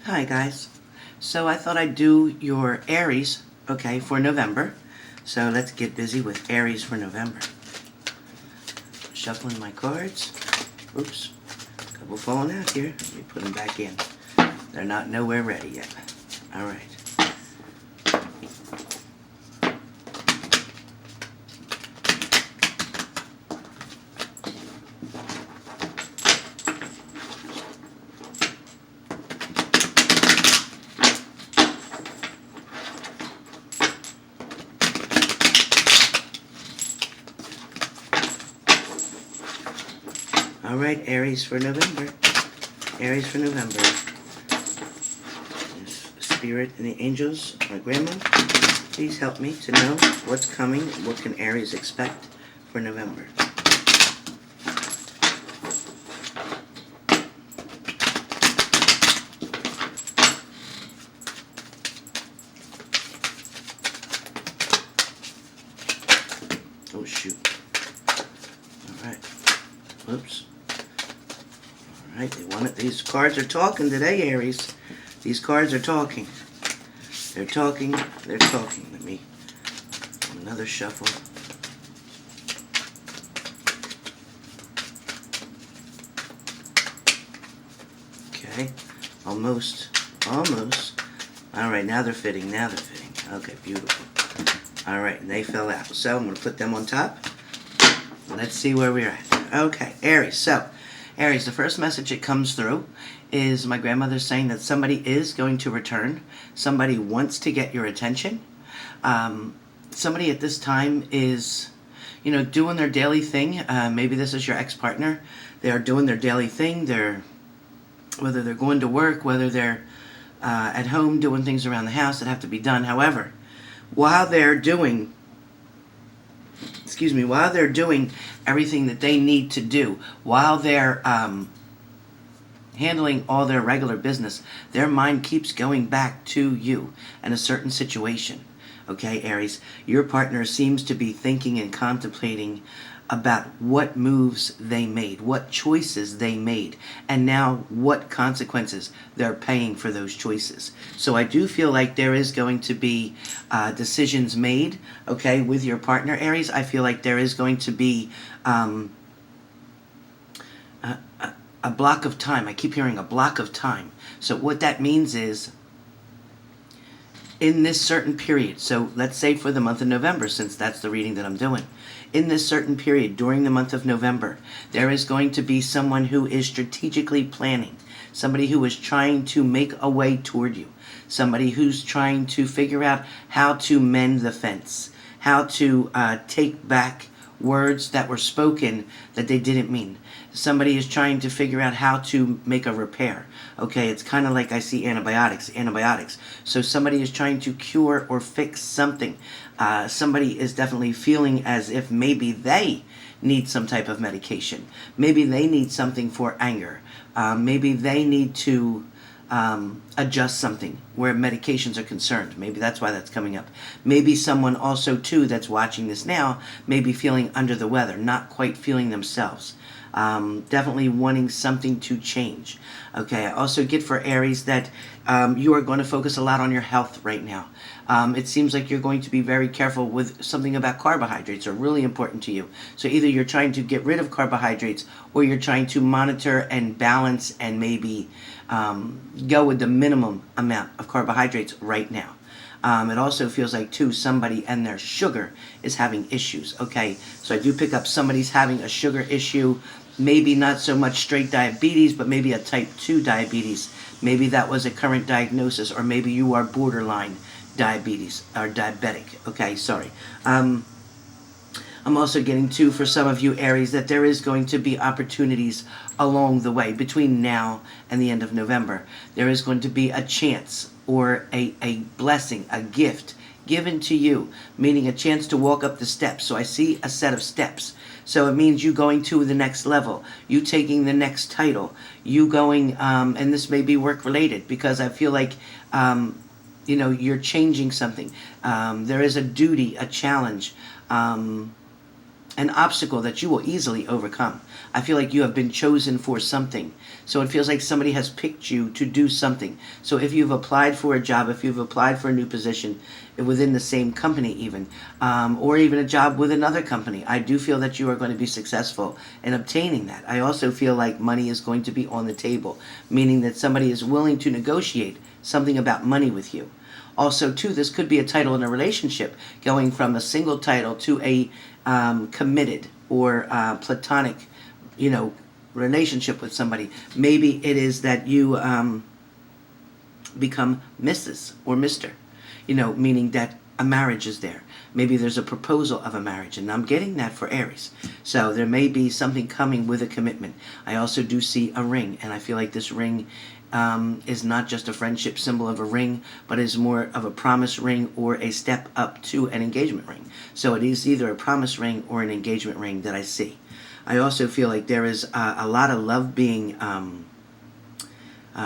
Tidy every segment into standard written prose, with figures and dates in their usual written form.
Hi guys. So I thought I'd do your Aries, okay, for November. So let's get busy with Aries for November. Shuffling my cards. Oops. A couple falling out here. Let me put them back in. They're not nowhere ready yet. Alright. Alright, Aries for November. Aries for November. Spirit and the angels, my grandma, please help me to know what's coming. What can Aries expect for November? Oh, shoot. Alright. Whoops. Alright, they want it. These cards are talking today, Aries. These cards are talking. They're talking. They're talking. Let me do another shuffle. Okay. Almost. Almost. Alright, now they're fitting. Now they're fitting. Okay, beautiful. Alright, and they fell out. So I'm going to put them on top. Let's see where we're at. Okay, Aries. So, Aries, the first message that comes through is my grandmother saying that somebody is going to return. Somebody wants to get your attention. Somebody at this time is, doing their daily thing. Maybe this is your ex-partner. They are doing their daily thing. Whether they're going to work, whether they're at home doing things around the house that have to be done. However, while they're doing everything that they need to do, while they're handling all their regular business, their mind keeps going back to you and a certain situation. Okay, Aries, your partner seems to be thinking and contemplating about what moves they made, what choices they made, and now what consequences they're paying for those choices. So I do feel like there is going to be decisions made, okay, with your partner, Aries. I feel like there is going to be a block of time. I keep hearing a block of time. So what that means is, in this certain period, so let's say for the month of November, since that's the reading that I'm doing, in this certain period during the month of November, there is going to be someone who is strategically planning, somebody who is trying to make a way toward you, somebody who's trying to figure out how to mend the fence, how to take back words that were spoken that they didn't mean. Somebody is trying to figure out how to make a repair. Okay, it's kind of like I see antibiotics. So somebody is trying to cure or fix something. Somebody is definitely feeling as if maybe they need some type of medication. Maybe they need something for anger. Maybe they need to adjust something where medications are concerned. Maybe that's why that's coming up. Maybe someone also too that's watching this now may be feeling under the weather, not quite feeling themselves. Definitely wanting something to change. Okay, I also get for Aries that you are going to focus a lot on your health right now. It seems like you're going to be very careful with something about carbohydrates are really important to you. So either you're trying to get rid of carbohydrates or you're trying to monitor and balance and maybe go with the minimum amount of carbohydrates right now. It also feels like, too, somebody and their sugar is having issues. Okay, so I do pick up somebody's having a sugar issue. Maybe not so much straight diabetes, but maybe a type 2 diabetes. Maybe that was a current diagnosis, or maybe you are borderline diabetes, or diabetic. Okay, sorry. I'm also getting, too, for some of you, Aries, that there is going to be opportunities along the way between now and the end of November. There is going to be a chance or a blessing, a gift given to you, meaning a chance to walk up the steps. So I see a set of steps. So it means you going to the next level, you taking the next title, you going, and this may be work related because I feel like, you're changing something. There is a duty, a challenge, an obstacle that you will easily overcome. I feel like you have been chosen for something. So it feels like somebody has picked you to do something. So if you've applied for a job, if you've applied for a new position within the same company even, or even a job with another company, I do feel that you are going to be successful in obtaining that. I also feel like money is going to be on the table, meaning that somebody is willing to negotiate something about money with you. Also, too, this could be a title in a relationship, going from a single title to a committed or platonic, relationship with somebody. Maybe it is that you become Mrs. or Mr., meaning that a marriage is there. Maybe there's a proposal of a marriage, and I'm getting that for Aries. So there may be something coming with a commitment. I also do see a ring, and I feel like this ring is not just a friendship symbol of a ring, but is more of a promise ring or a step up to an engagement ring. So it is either a promise ring or an engagement ring that I see. I also feel like there is a lot of love being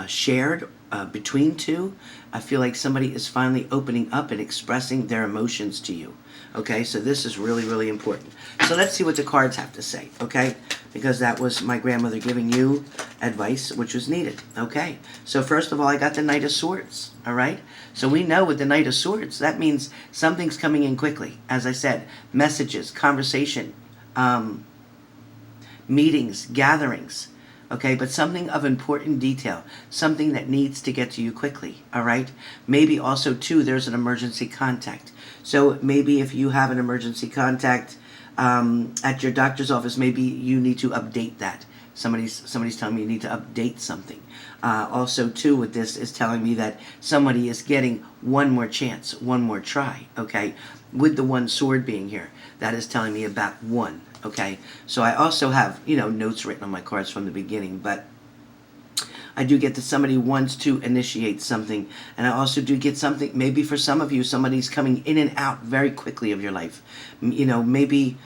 shared between two. I feel like somebody is finally opening up and expressing their emotions to you. Okay, so this is really, really important. So let's see what the cards have to say, okay? Because that was my grandmother giving you advice, which was needed. Okay, so first of all, I got the Knight of Swords, all right? So we know with the Knight of Swords, that means something's coming in quickly. As I said, messages, conversation, meetings, gatherings, okay? But something of important detail, something that needs to get to you quickly, all right? Maybe also, too, there's an emergency contact. So maybe if you have an emergency contact at your doctor's office, maybe you need to update that. Somebody's telling me you need to update something. Also, too, with this is telling me that somebody is getting one more chance, one more try, okay? With the one sword being here, that is telling me about one, okay? So I also have, notes written on my cards from the beginning, but I do get that somebody wants to initiate something, and I also do get something, maybe for some of you, somebody's coming in and out very quickly of your life. Maybe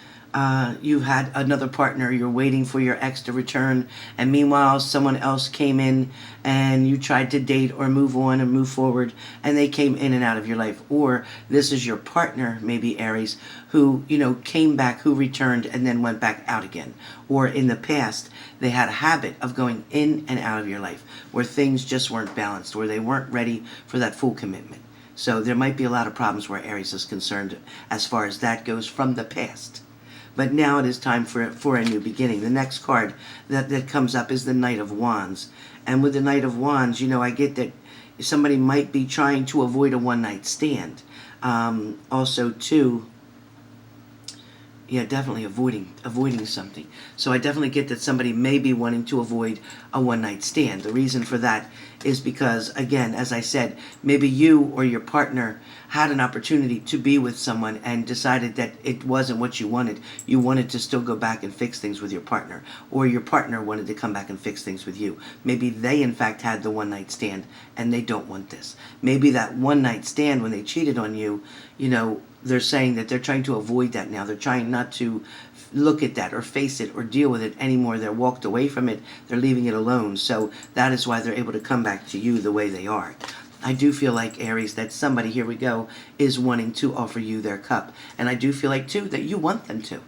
you've had another partner, you're waiting for your ex to return, and meanwhile someone else came in and you tried to date or move on and move forward, and they came in and out of your life. Or this is your partner, maybe Aries, who came back, who returned and then went back out again. Or in the past they had a habit of going in and out of your life where things just weren't balanced, where they weren't ready for that full commitment. So there might be a lot of problems where Aries is concerned as far as that goes from the past. But now it is time for a new beginning. The next card that comes up is the Knight of Wands. And with the Knight of Wands, I get that somebody might be trying to avoid a one-night stand. Also, too, definitely avoiding something. So I definitely get that somebody may be wanting to avoid a one-night stand. The reason for that is because, again, as I said, maybe you or your partner had an opportunity to be with someone and decided that it wasn't what you wanted. You wanted to still go back and fix things with your partner, or your partner wanted to come back and fix things with you. Maybe they, in fact, had the one-night stand and they don't want this. Maybe that one-night stand when they cheated on you, they're saying that they're trying to avoid that now. They're trying not to look at that or face it or deal with it anymore. They're walked away from it. They're leaving it alone. So that is why they're able to come back to you the way they are. I do feel like, Aries, that somebody, here we go, is wanting to offer you their cup. And I do feel like, too, that you want them to.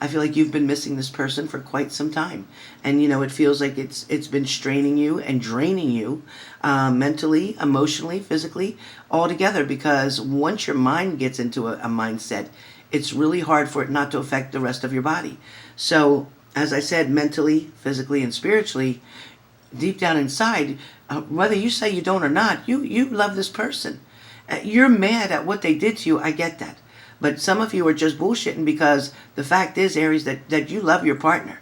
I feel like you've been missing this person for quite some time. And, it feels like it's been straining you and draining you mentally, emotionally, physically, all together. Because once your mind gets into a mindset, it's really hard for it not to affect the rest of your body. So, as I said, mentally, physically, and spiritually, deep down inside, whether you say you don't or not, you love this person. You're mad at what they did to you, I get that. But some of you are just bullshitting because the fact is, Aries, that you love your partner.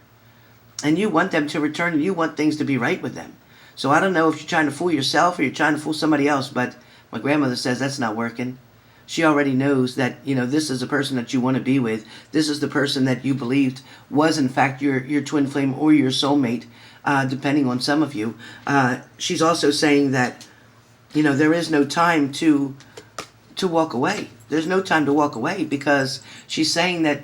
And you want them to return and you want things to be right with them. So I don't know if you're trying to fool yourself or you're trying to fool somebody else, but my grandmother says that's not working. She already knows that, this is the person that you want to be with. This is the person that you believed was, in fact, your twin flame or your soulmate, depending on some of you. She's also saying that, there is no time to walk away. There's no time to walk away because she's saying that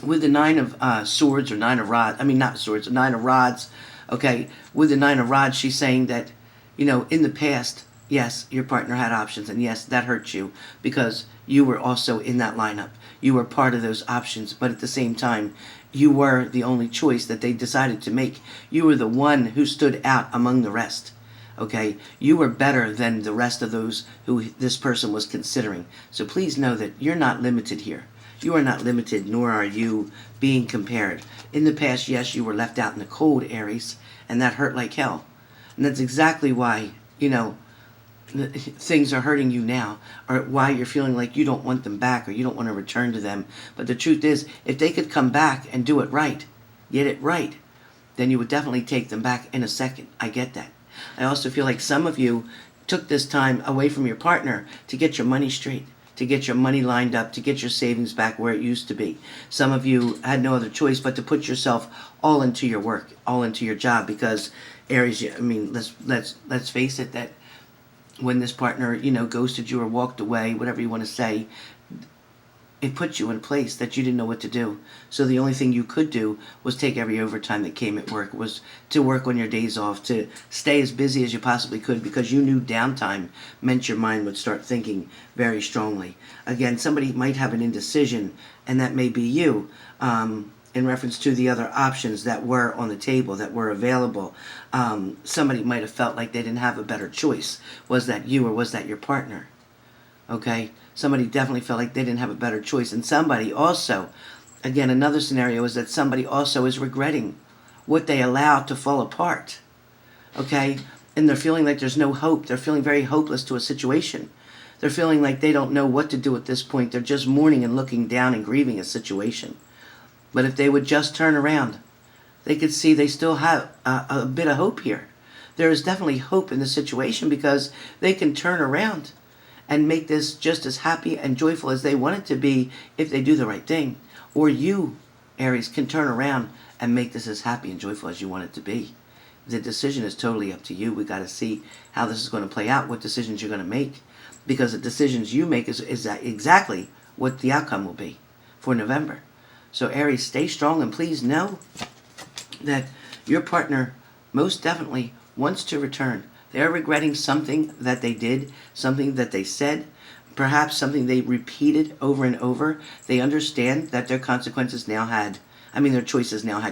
with the Nine of Swords or Nine of Rods, not swords, Nine of Rods, okay, with the Nine of Rods, she's saying that, in the past, yes, your partner had options, and yes, that hurt you because you were also in that lineup. You were part of those options, but at the same time, you were the only choice that they decided to make. You were the one who stood out among the rest. Okay? You were better than the rest of those who this person was considering. So please know that you're not limited here. You are not limited, nor are you being compared. In the past, yes, you were left out in the cold, Aries, and that hurt like hell. And that's exactly why, things are hurting you now, or why you're feeling like you don't want them back or you don't want to return to them. But the truth is, if they could come back and do it right, get it right, then you would definitely take them back in a second. I get that. I also feel like some of you took this time away from your partner to get your money straight, to get your money lined up, to get your savings back where it used to be. Some of you had no other choice but to put yourself all into your work, all into your job, because Aries, I mean, let's face it, that when this partner, ghosted you or walked away, whatever you want to say, it put you in a place that you didn't know what to do. So the only thing you could do was take every overtime that came at work, was to work on your days off, to stay as busy as you possibly could, because you knew downtime meant your mind would start thinking very strongly. Again, somebody might have an indecision, and that may be you, in reference to the other options that were on the table, that were available. Somebody might have felt like they didn't have a better choice. Was that you, or was that your partner? Okay? Somebody definitely felt like they didn't have a better choice. And somebody also, again, another scenario is that somebody also is regretting what they allowed to fall apart. Okay? And they're feeling like there's no hope. They're feeling very hopeless to a situation. They're feeling like they don't know what to do at this point. They're just mourning and looking down and grieving a situation. But if they would just turn around, they could see they still have a bit of hope here. There is definitely hope in the situation, because they can turn around and make this just as happy and joyful as they want it to be if they do the right thing. Or you, Aries, can turn around and make this as happy and joyful as you want it to be. The decision is totally up to you. We got to see how this is going to play out, what decisions you're going to make, because the decisions you make is exactly what the outcome will be for November. So Aries, stay strong, and please know that your partner most definitely wants to return. They're regretting something that they did, something that they said, perhaps something they repeated over and over. They understand that their choices now had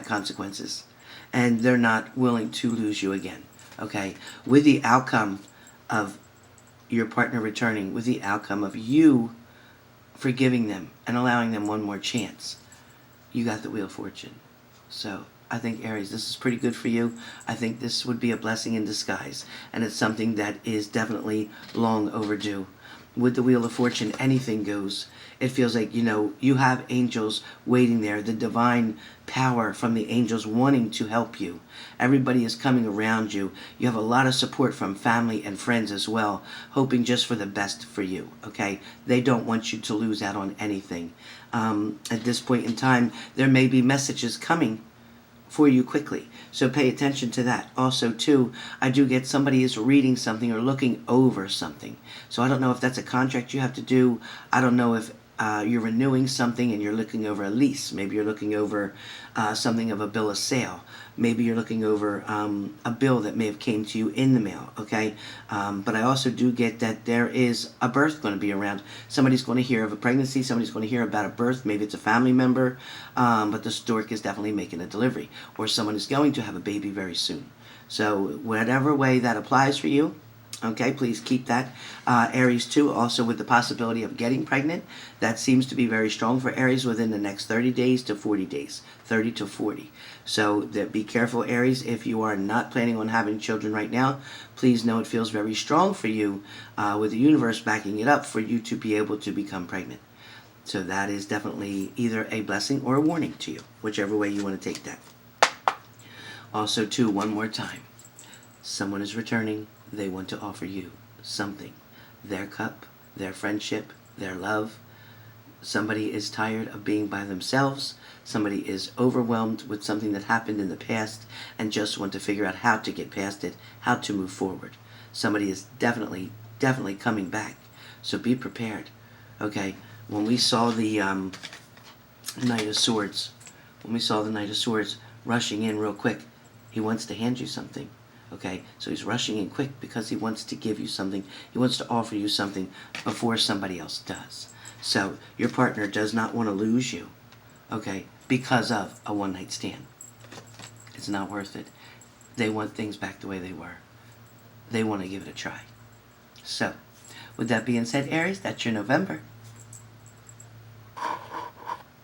consequences, and they're not willing to lose you again. Okay? With the outcome of your partner returning, with the outcome of you forgiving them and allowing them one more chance, you got the Wheel of Fortune. So I think, Aries, this is pretty good for you. I think this would be a blessing in disguise, and it's something that is definitely long overdue. With the Wheel of Fortune, anything goes. It feels like, you have angels waiting there, the divine power from the angels wanting to help you. Everybody is coming around you. You have a lot of support from family and friends as well, hoping just for the best for you, okay? They don't want you to lose out on anything. At this point in time, there may be messages coming for you quickly, so pay attention to that. Also, too, I do get somebody is reading something or looking over something. So I don't know if that's a contract you have to do. I don't know if you're renewing something and you're looking over a lease. Maybe you're looking over something of a bill of sale. Maybe you're looking over a bill that may have came to you in the mail, okay? But I also do get that there is a birth going to be around. Somebody's going to hear of a pregnancy. Somebody's going to hear about a birth. Maybe it's a family member, but the stork is definitely making a delivery. Or someone is going to have a baby very soon. So whatever way that applies for you, okay, please keep that. Aries, too, also with the possibility of getting pregnant. That seems to be very strong for Aries within the next 30 days to 40 days. 30 to 40. So be careful, Aries. If you are not planning on having children right now, please know it feels very strong for you, with the universe backing it up, for you to be able to become pregnant. So that is definitely either a blessing or a warning to you, whichever way you want to take that. Also, too, one more time. Someone is returning. They want to offer you something. Their cup, their friendship, their love. Somebody is tired of being by themselves. Somebody is overwhelmed with something that happened in the past and just want to figure out how to get past it, how to move forward. Somebody is definitely coming back. So be prepared. Okay, when we saw the Knight of Swords, rushing in real quick, he wants to hand you something. Okay, so he's rushing in quick because he wants to give you something. He wants to offer you something before somebody else does. So your partner does not want to lose you, okay, because of a one-night stand. It's not worth it. They want things back the way they were. They want to give it a try. So, with that being said, Aries, that's your November.